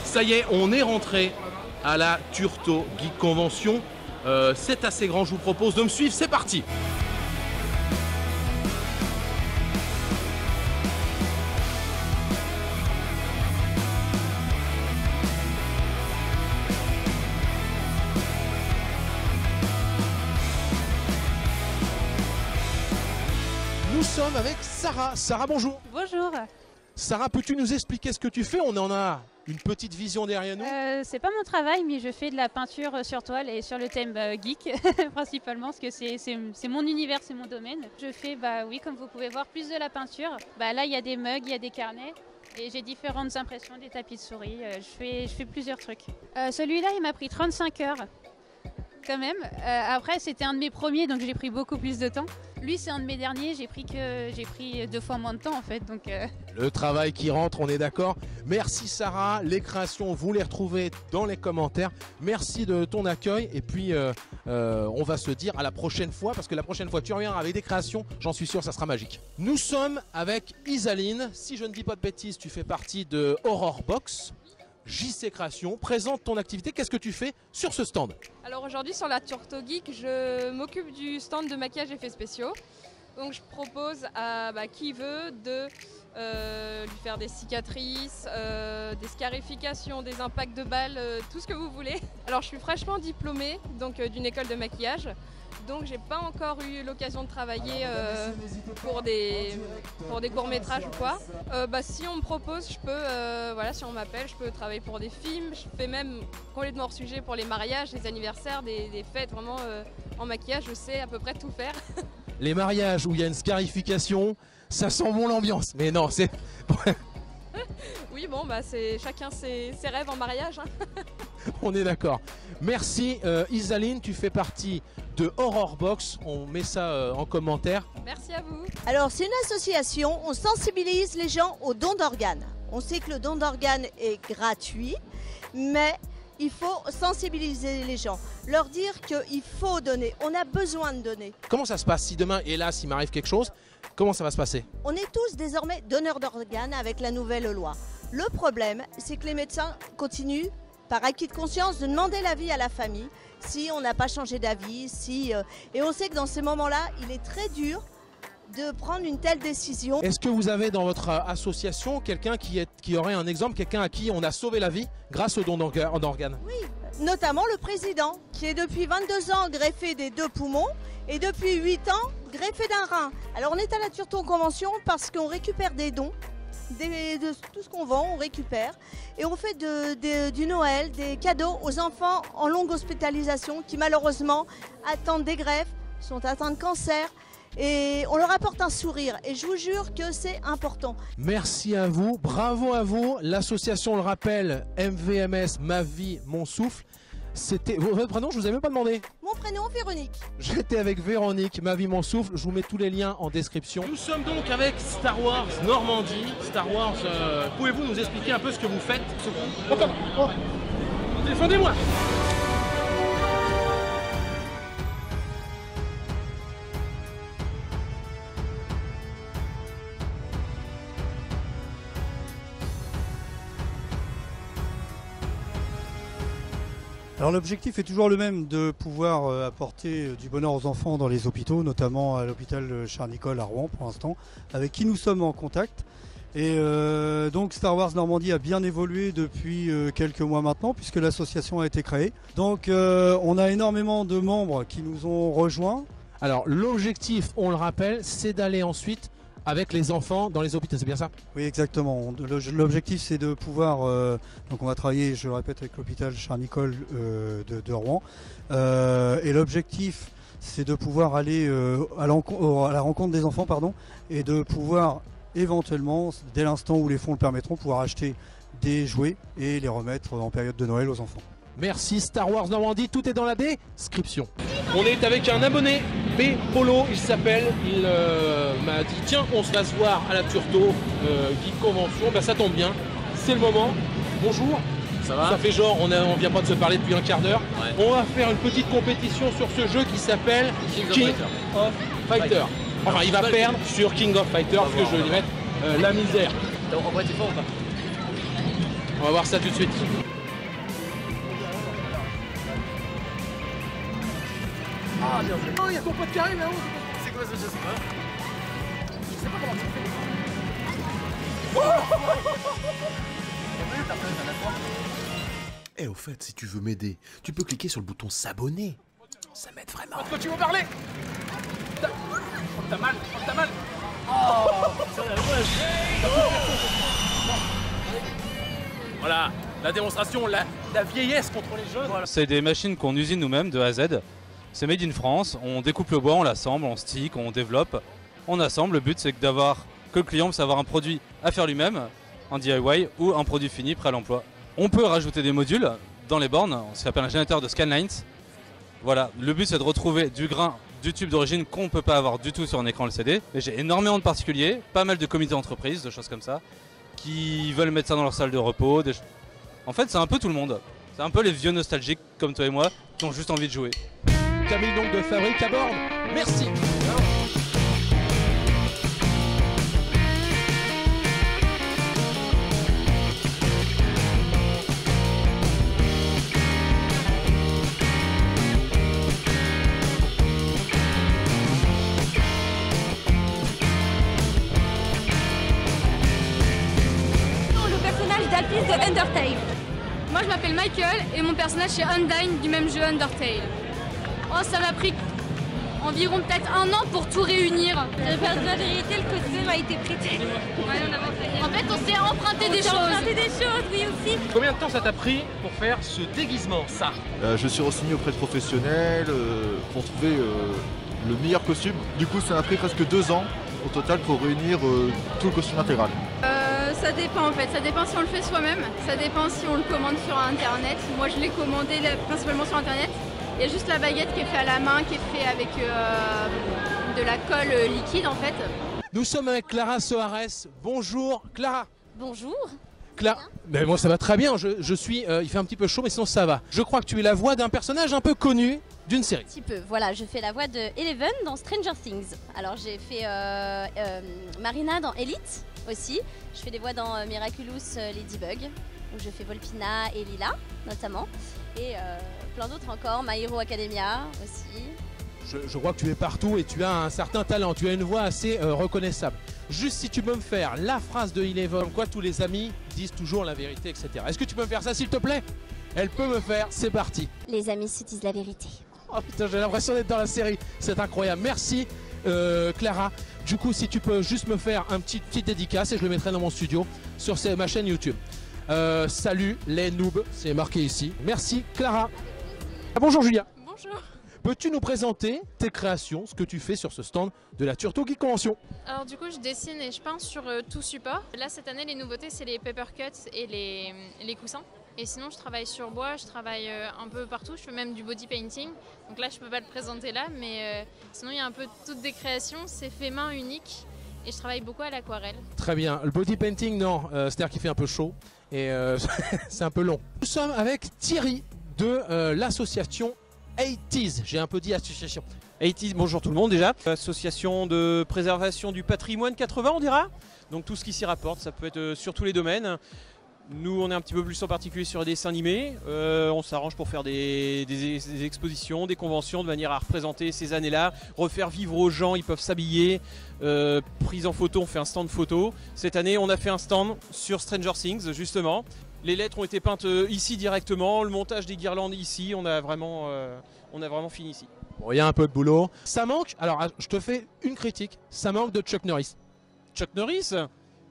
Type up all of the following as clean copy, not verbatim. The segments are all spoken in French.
Ça y est, on est rentré à la Turto Geek Convention. C'est assez grand, je vous propose de me suivre, c'est parti! Nous sommes avec Sarah. Sarah, bonjour. Bonjour. Sarah, peux-tu nous expliquer ce que tu fais? On en a une petite vision derrière nous. C'est pas mon travail, mais je fais de la peinture sur toile et sur le thème geek, principalement, parce que c'est mon univers, c'est mon domaine. Je fais, oui, comme vous pouvez voir, plus de la peinture. Là, il y a des mugs, il y a des carnets. Et j'ai différentes impressions, des tapis de souris. Je fais plusieurs trucs. Celui-là, il m'a pris 35 heures, quand même. Après, c'était un de mes premiers, donc j'ai pris beaucoup plus de temps. Lui, c'est un de mes derniers, j'ai pris 2 fois moins de temps en fait. Donc, Le travail qui rentre, on est d'accord. Merci Sarah, les créations, vous les retrouvez dans les commentaires. Merci de ton accueil et puis on va se dire à la prochaine fois parce que la prochaine fois tu reviens avec des créations, j'en suis sûr, ça sera magique. Nous sommes avec Isaline, si je ne dis pas de bêtises, tu fais partie de Horror Box. JC Création, présente ton activité, qu'est-ce que tu fais sur ce stand? Alors aujourd'hui sur la Turto Geek, je m'occupe du stand de maquillage effets spéciaux. Donc je propose à qui veut de lui faire des cicatrices, des scarifications, des impacts de balles, tout ce que vous voulez. Alors je suis fraîchement diplômée d'une école de maquillage. Donc j'ai pas encore eu l'occasion de travailler pour des courts-métrages ou quoi. Si on me propose, je peux, si on m'appelle, je peux travailler pour des films. Je fais même complètement hors sujet pour les mariages, les anniversaires, des fêtes. Vraiment, en maquillage, je sais à peu près tout faire. Les mariages où il y a une scarification, ça sent bon l'ambiance. Mais non, c'est... Oui, bon, c'est chacun ses rêves en mariage. Hein. On est d'accord. Merci Isaline, tu fais partie de Horror Box. On met ça en commentaire. Merci à vous. Alors c'est une association, on sensibilise les gens au don d'organes. On sait que le don d'organes est gratuit, mais il faut sensibiliser les gens, leur dire qu'il faut donner, on a besoin de donner. Comment ça se passe si demain, hélas, il m'arrive quelque chose? Comment ça va se passer? On est tous désormais donneurs d'organes avec la nouvelle loi. Le problème, c'est que les médecins continuent, par acquis de conscience, de demander l'avis à la famille si on n'a pas changé d'avis. Et on sait que dans ces moments-là, il est très dur de prendre une telle décision. Est-ce que vous avez dans votre association quelqu'un qui aurait un exemple, quelqu'un à qui on a sauvé la vie grâce au don d'organes? Oui, notamment le président, qui est depuis 22 ans greffé des 2 poumons et depuis 8 ans greffé d'un rein. Alors on est à la Turto Convention parce qu'on récupère des dons. De tout ce qu'on vend, on récupère et on fait du Noël, des cadeaux aux enfants en longue hospitalisation qui malheureusement attendent des greffes, sont atteints de cancer et on leur apporte un sourire et je vous jure que c'est important. Merci à vous, bravo à vous, l'association, on le rappelle, MVMS, Ma Vie, Mon Souffle. C'était votre prénom, je vous avais même pas demandé. Mon prénom, Véronique. J'étais avec Véronique, Ma Vie, Mon Souffle. Je vous mets tous les liens en description. Nous sommes donc avec Star Wars Normandie. Star Wars, pouvez-vous nous expliquer un peu ce que vous faites? Défendez-moi. Alors l'objectif est toujours le même, de pouvoir apporter du bonheur aux enfants dans les hôpitaux, notamment à l'hôpital Charles-Nicolle à Rouen pour l'instant, avec qui nous sommes en contact. Et donc Star Wars Normandie a bien évolué depuis quelques mois maintenant, puisque l'association a été créée. Donc on a énormément de membres qui nous ont rejoints. Alors l'objectif, on le rappelle, c'est d'aller ensuite avec les enfants dans les hôpitaux, c'est bien ça? Oui, exactement. L'objectif, c'est de pouvoir... donc on va travailler, je le répète, avec l'hôpital Charles-Nicolle de Rouen. Et l'objectif, c'est de pouvoir aller à la rencontre des enfants, et de pouvoir éventuellement, dès l'instant où les fonds le permettront, pouvoir acheter des jouets et les remettre en période de Noël aux enfants. Merci Star Wars Normandie, tout est dans la description. On est avec un abonné, B Polo, il s'appelle, il m'a dit tiens on se va se voir à la Turto Geek Convention, ça tombe bien, c'est le moment. Bonjour, ça va? Ça fait genre, on vient pas de se parler depuis un quart d'heure. Ouais. On va faire une petite compétition sur ce jeu qui s'appelle King of Fighter. Enfin, il va perdre sur King of Fighter parce que je vais lui mettre la misère. En vrai, t'es fort ou pas? On va voir ça tout de suite. Ah, bien joué. Oh, il y a ton pote carré là-haut. C'est quoi ce jeu? Je sais pas comment tu fais. Eh, au fait, si tu veux m'aider, tu peux cliquer sur le bouton s'abonner. Ça m'aide vraiment. Est-ce que tu veux parler? T'as mal, t'as mal. Voilà, la démonstration, la vieillesse contre les jeunes. Voilà. C'est des machines qu'on usine nous-mêmes de A à Z. C'est made in France, on découpe le bois, on l'assemble, on stick, on développe, on assemble. Le but c'est que le client puisse avoir un produit à faire lui-même, en DIY, ou un produit fini prêt à l'emploi. On peut rajouter des modules dans les bornes, ce qu'on appelle un générateur de scanlines. Voilà, le but c'est de retrouver du grain du tube d'origine qu'on ne peut pas avoir du tout sur un écran LCD. Et j'ai énormément de particuliers, pas mal de comités d'entreprise, de choses comme ça, qui veulent mettre ça dans leur salle de repos. En fait, c'est un peu tout le monde. C'est un peu les vieux nostalgiques comme toi et moi qui ont juste envie de jouer. Camille donc de Fabrique à Borne. Merci. De Undertale. Moi je m'appelle Michael et mon personnage c'est Undyne du même jeu Undertale. Oh, ça m'a pris environ peut-être 1 an pour tout réunir. Je vais dire la vérité, le costume a été prêté. En fait on s'est emprunté des choses. Oui aussi. Combien de temps ça t'a pris pour faire ce déguisement, ça? Je suis renseigné auprès de professionnels pour trouver le meilleur costume. Du coup ça m'a pris presque 2 ans au total pour réunir tout le costume intégral. Ça dépend en fait, ça dépend si on le fait soi-même, ça dépend si on le commande sur internet. Moi je l'ai commandé principalement sur internet. Il y a juste la baguette qui est faite à la main, qui est faite avec de la colle liquide en fait. Nous sommes avec Clara Soares. Bonjour Clara. Bonjour. Clara. Mais moi ça va très bien, je suis, il fait un petit peu chaud mais sinon ça va. Je crois que tu es la voix d'un personnage un peu connu d'une série. Un petit peu, voilà, je fais la voix de Eleven dans Stranger Things. Alors j'ai fait Marina dans Elite aussi. Je fais des voix dans Miraculous Ladybug, où je fais Volpina et Lila notamment. Et plein d'autres encore, My Hero Academia aussi. Je crois que tu es partout et tu as un certain talent, tu as une voix assez reconnaissable. Juste si tu peux me faire la phrase de Eleven, comme quoi tous les amis disent toujours la vérité, etc. Est-ce que tu peux me faire ça s'il te plaît? Elle peut me faire, c'est parti. Les amis se disent la vérité. Oh putain, j'ai l'impression d'être dans la série, c'est incroyable. Merci Clara. Du coup, si tu peux juste me faire un petit dédicace et je le mettrai dans mon studio sur ma chaîne YouTube. Salut les noobs, c'est marqué ici. Merci Clara. Bonjour Julia. Bonjour. Peux-tu nous présenter tes créations, ce que tu fais sur ce stand de la Turtle Geek Convention? Alors du coup je dessine et je peins sur tout support. Là cette année les nouveautés c'est les paper cuts et les coussins. Et sinon je travaille sur bois, je travaille un peu partout, je fais même du body painting. Donc là je peux pas le présenter là mais sinon il y a un peu toutes des créations, c'est fait main unique et je travaille beaucoup à l'aquarelle. Très bien, le body painting non, c'est-à-dire qu'il fait un peu chaud et c'est un peu long. Nous sommes avec Thierry de l'association 80s, j'ai un peu dit association. 80s, bonjour tout le monde déjà. Association de préservation du patrimoine 80 on dira. Donc tout ce qui s'y rapporte, ça peut être sur tous les domaines. Nous on est un petit peu plus en particulier sur les dessins animés. On s'arrange pour faire des expositions, des conventions de manière à représenter ces années-là, refaire vivre aux gens, ils peuvent s'habiller. Prise en photo, on fait un stand photo. Cette année on a fait un stand sur Stranger Things justement. Les lettres ont été peintes ici directement, le montage des guirlandes ici, on a vraiment fini ici. Bon, il y a un peu de boulot. Ça manque, alors je te fais une critique, ça manque de Chuck Norris. Chuck Norris,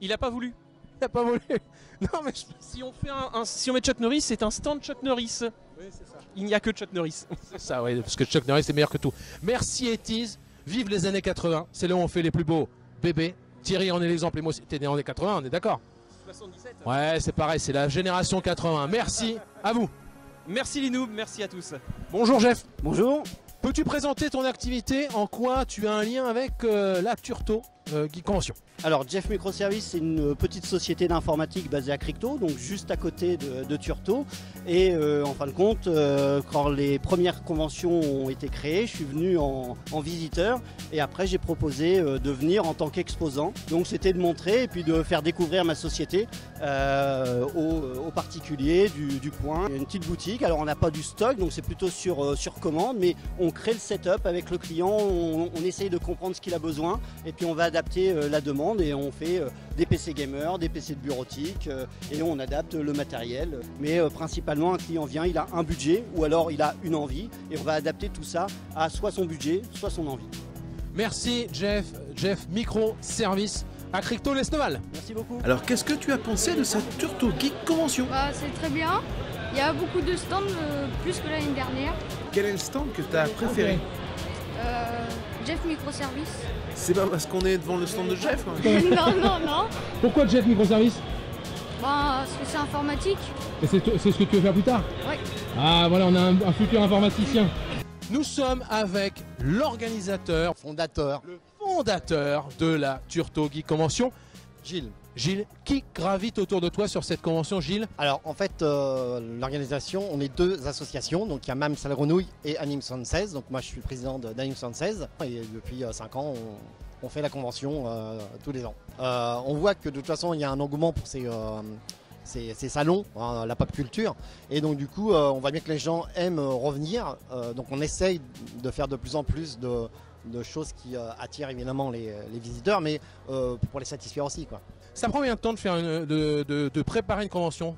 il a pas voulu. Il a pas voulu. Non mais si on met Chuck Norris, c'est un stand Chuck Norris. Oui, c'est ça. Il n'y a que Chuck Norris. C'est ça, oui, parce que Chuck Norris est meilleur que tout. Merci Etis, vive les années 80, c'est là où on fait les plus beaux bébés. Thierry en est l'exemple et moi aussi, t'es né en années 80, on est d'accord? 77. Ouais, c'est pareil, c'est la génération 80. Merci à vous. Merci les noobs, merci à tous. Bonjour Jeff. Bonjour. Peux-tu présenter ton activité? En quoi tu as un lien avec la Turto Geek Convention. Alors Jeff Microservice, c'est une petite société d'informatique basée à Cricto, donc juste à côté de Turto. Et en fin de compte, quand les premières conventions ont été créées, je suis venu en visiteur et après j'ai proposé de venir en tant qu'exposant. Donc c'était de montrer et puis de faire découvrir ma société aux particuliers du coin. Il y a une petite boutique, alors on n'a pas du stock, donc c'est plutôt sur commande, mais on crée le setup avec le client, on essaye de comprendre ce qu'il a besoin et puis on va adapter la demande et on fait des PC gamers, des PC de bureautique et on adapte le matériel. Mais principalement un client vient, il a un budget ou alors il a une envie et on va adapter tout ça à soit son budget, soit son envie. Merci Jeff Microservice à Cricto-Lesneval. Merci beaucoup. Alors qu'est-ce que tu as pensé de cette Turto Geek Convention? C'est très bien. Il y a beaucoup de stands, plus que l'année dernière. Quel est le stand que tu as préféré? Jeff Microservice. C'est pas parce qu'on est devant le stand de Jeff hein. Non. Pourquoi Jeff Microservice? Parce que c'est informatique. Et c'est ce que tu veux faire plus tard? Oui. Ah voilà, on a un futur informaticien. Nous sommes avec l'organisateur, le fondateur de la Turto Geek Convention, Gilles. Gilles, qui gravite autour de toi sur cette convention, Gilles? Alors en fait, l'organisation, on est deux associations, donc il y a Mam Salle Grenouille et Anime 76, donc moi je suis le président d'Anime 76 et depuis 5 ans on fait la convention tous les ans. On voit que de toute façon il y a un engouement pour ces salons, la pop culture, et donc du coup on voit bien que les gens aiment revenir, donc on essaye de faire de plus en plus de choses qui attirent évidemment les visiteurs, mais pour les satisfaire aussi, quoi. Ça prend combien de temps de faire de préparer une convention?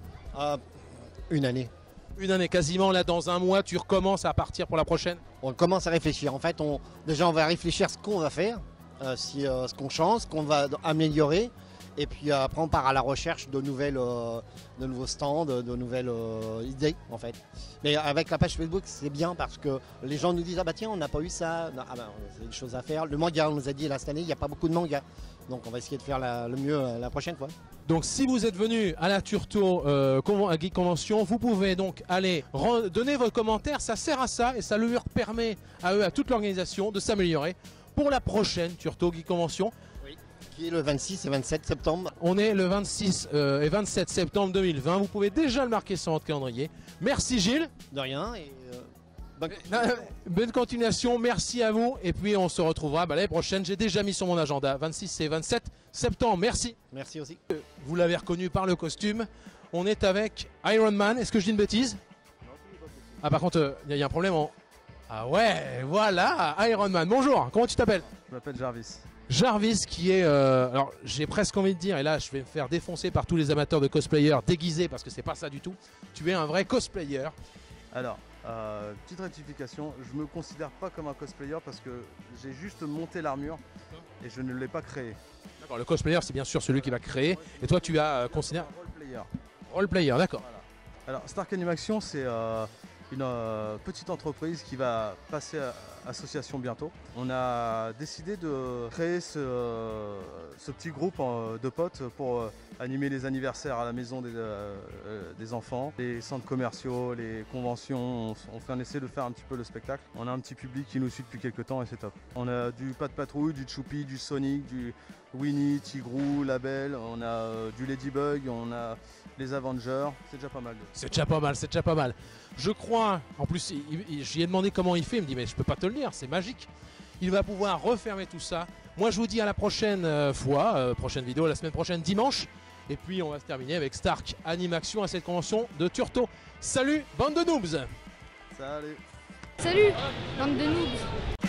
Une année. Une année quasiment, là dans un mois tu recommences à partir pour la prochaine? On commence à réfléchir, en fait déjà on va réfléchir ce qu'on va faire, ce qu'on change, ce qu'on va améliorer. Et puis après on part à la recherche de nouveaux stands, de nouvelles idées en fait. Mais avec la page Facebook c'est bien parce que les gens nous disent ah bah tiens on n'a pas eu ça, c'est des choses à faire. Le manga on nous a dit là cette année il n'y a pas beaucoup de manga. Donc on va essayer de faire le mieux la prochaine fois. Donc si vous êtes venu à la Turto Geek Convention, vous pouvez donc aller donner vos commentaires, ça sert à ça et ça leur permet à eux, à toute l'organisation de s'améliorer pour la prochaine Turto Geek Convention. Qui est le 26 et 27 septembre. On est le 26 et 27 septembre 2020. Vous pouvez déjà le marquer sur votre calendrier. Merci Gilles. De rien. Et bonne continuation. Merci à vous. Et puis on se retrouvera l'année prochaine. J'ai déjà mis sur mon agenda 26 et 27 septembre. Merci. Merci aussi. Vous l'avez reconnu par le costume. On est avec Iron Man. Est-ce que je dis une bêtise? Ah par contre, il y a un problème. Ah ouais, voilà, Iron Man. Bonjour, comment tu t'appelles? Je m'appelle Jarvis. Jarvis qui est, alors j'ai presque envie de dire, et là je vais me faire défoncer par tous les amateurs de cosplayers déguisés parce que c'est pas ça du tout, tu es un vrai cosplayer. Alors, petite rectification, je me considère pas comme un cosplayer parce que j'ai juste monté l'armure et je ne l'ai pas créé. D'accord, le cosplayer c'est bien sûr celui qui va créer, et toi tu as considéré... Roleplayer. Roleplayer, d'accord. Voilà. Alors Stark Animation c'est une petite entreprise qui va passer à association bientôt. On a décidé de créer ce petit groupe de potes pour animer les anniversaires à la maison des enfants, les centres commerciaux, les conventions. On essaie de faire un petit peu le spectacle. On a un petit public qui nous suit depuis quelques temps et c'est top. On a du Pat Patrouille, du Choupi, du Sonic, du Winnie, Tigrou, Label, on a du Ladybug, on a les Avengers, c'est déjà pas mal. C'est déjà pas mal, c'est déjà pas mal. Je crois, en plus j'y ai demandé comment il fait, il me dit mais je peux pas te le dire, c'est magique. Il va pouvoir refermer tout ça. Moi je vous dis à la prochaine fois, prochaine vidéo, la semaine prochaine dimanche. Et puis on va se terminer avec Stark Animation à cette convention de Turto. Salut, bande de noobs. Salut. Salut, bande de noobs.